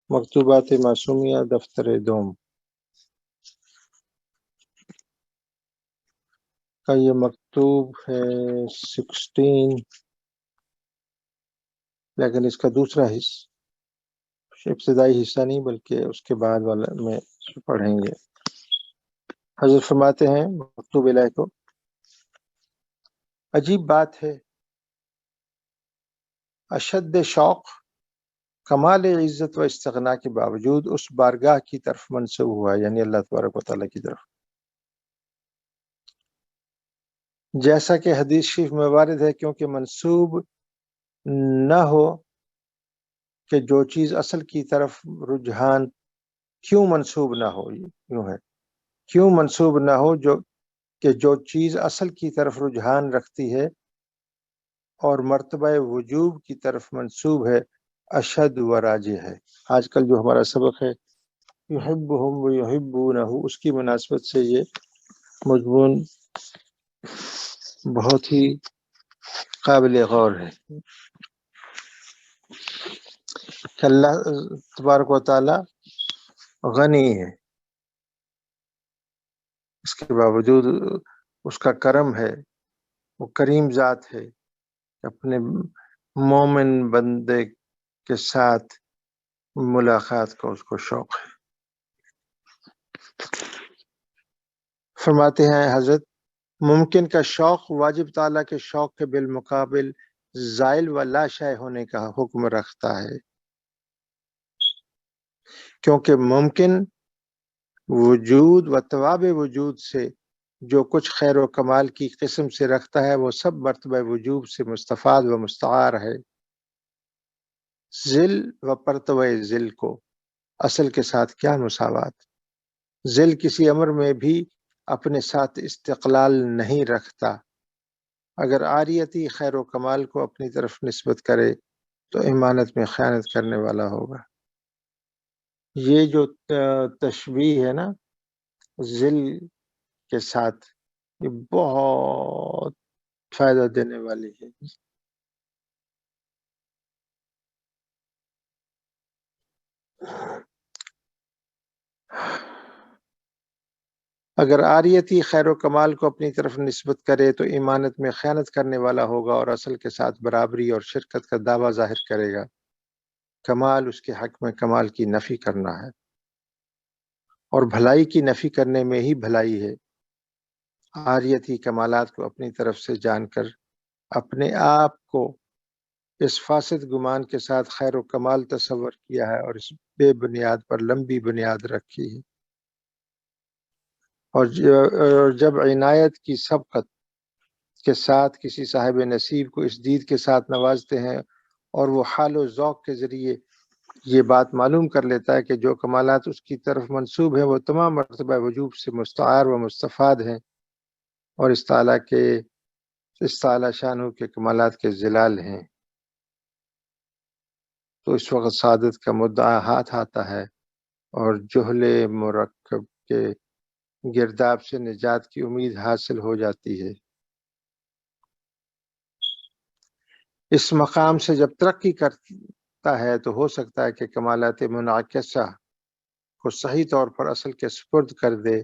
مکتوبات معصومیہ دفتر دوم کا یہ مکتوب ہے 16، لیکن اس کا دوسرا حصہ ابتدائی حصہ نہیں بلکہ اس کے بعد والا میں پڑھیں گے۔ حضرت فرماتے ہیں مکتوب الہ کو، عجیب بات ہے، اشد شوق کمال عزت و استغنا کے باوجود اس بارگاہ کی طرف منسوب ہوا، یعنی اللہ تبارک و تعالیٰ کی طرف، جیسا کہ حدیث شریف میں وارد ہے، کیونکہ منسوب نہ ہو کہ جو چیز اصل کی طرف رجحان کیوں منسوب نہ ہو، یوں ہے، کیوں منسوب نہ ہو جو چیز اصل کی طرف رجحان رکھتی ہے اور مرتبہ وجوب کی طرف منسوب ہے، اشد و راجح ہے۔ آج کل جو ہمارا سبق ہے یحبہم و یحبونہ، اس کی مناسبت سے یہ مضمون بہت ہی قابل غور ہے کہ اللہ تبارک و تعالی غنی ہے، اس کے باوجود اس کا کرم ہے، وہ کریم ذات ہے، اپنے مومن بندے کے ساتھ ملاقات کا اس کو شوق ہے۔ فرماتے ہیں حضرت، ممکن کا شوق واجب تعالیٰ کے شوق کے بالمقابل زائل و لا شائع ہونے کا حکم رکھتا ہے، کیونکہ ممکن وجود و تواب وجود سے جو کچھ خیر و کمال کی قسم سے رکھتا ہے وہ سب مرتبہ وجوب سے مستفاد و مستعار ہے۔ ذل و پرتوہ ذل کو اصل کے ساتھ کیا مساوات؟ ذل کسی امر میں بھی اپنے ساتھ استقلال نہیں رکھتا، اگر عاریتی خیر و کمال کو اپنی طرف نسبت کرے تو امانت میں خیانت کرنے والا ہوگا۔ یہ جو تشبیہ ہے نا ذل کے ساتھ، یہ بہت فائدہ دینے والی ہے۔ اگر عاریتی خیر و کمال کو اپنی طرف نسبت کرے تو امانت میں خیانت کرنے والا ہوگا اور اصل کے ساتھ برابری اور شرکت کا دعویٰ ظاہر کرے گا۔ کمال اس کے حق میں کمال کی نفی کرنا ہے، اور بھلائی کی نفی کرنے میں ہی بھلائی ہے۔ عاریتی کمالات کو اپنی طرف سے جان کر اپنے آپ کو اس فاسد گمان کے ساتھ خیر و کمال تصور کیا ہے اور اس بے بنیاد پر لمبی بنیاد رکھی ہے، اور جب عنایت کی سبقت کے ساتھ کسی صاحب نصیب کو اس دید کے ساتھ نوازتے ہیں اور وہ حال و ذوق کے ذریعے یہ بات معلوم کر لیتا ہے کہ جو کمالات اس کی طرف منسوب ہیں وہ تمام مرتبہ وجوب سے مستعار و مستفاد ہیں اور اس تعالی شانہ کے کمالات کے ظلال ہیں، تو اس وقت سعادت کا مدعا ہاتھ آتا ہے اور جہل مرکب کے گرداب سے نجات کی امید حاصل ہو جاتی ہے۔ اس مقام سے جب ترقی کرتا ہے تو ہو سکتا ہے کہ کمالات منعکسہ کو صحیح طور پر اصل کے سپرد کر دے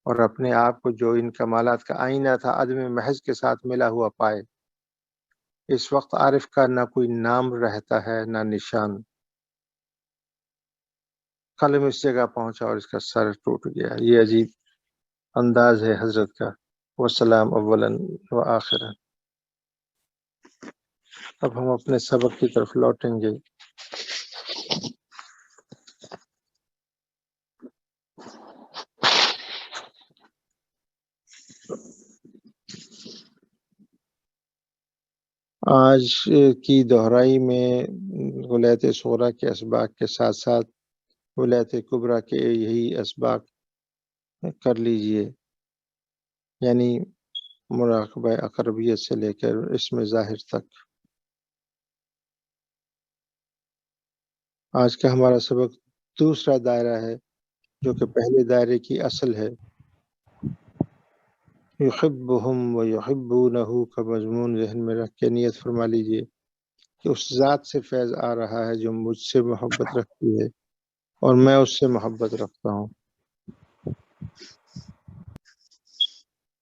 اور اپنے آپ کو جو ان کمالات کا آئینہ تھا عدم محض کے ساتھ ملا ہوا پائے۔ اس وقت عارف کا نہ کوئی نام رہتا ہے نہ نشان۔ قلم اس جگہ پہنچا اور اس کا سر ٹوٹ گیا۔ یہ عجیب انداز ہے حضرت کا، والسلام اولا و آخرا۔ اب ہم اپنے سبق کی طرف لوٹیں گے۔ آج کی دہرائی میں ولایت صغریٰ کے اسباق کے ساتھ ساتھ ولایت کبریٰ کے یہی اسباق کر لیجئے، یعنی مراقبہ اقربیت سے لے کر اسم ظاہر تک۔ آج کا ہمارا سبق دوسرا دائرہ ہے جو کہ پہلے دائرے کی اصل ہے۔ یحبہم و یحبونہ کا مضمون ذہن میں رکھ کے نیت فرما لیجئے کہ اس ذات سے فیض آ رہا ہے جو مجھ سے محبت رکھتی ہے اور میں اس سے محبت رکھتا ہوں.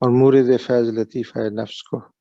اور مورد فیض لطیف ہے نفس کو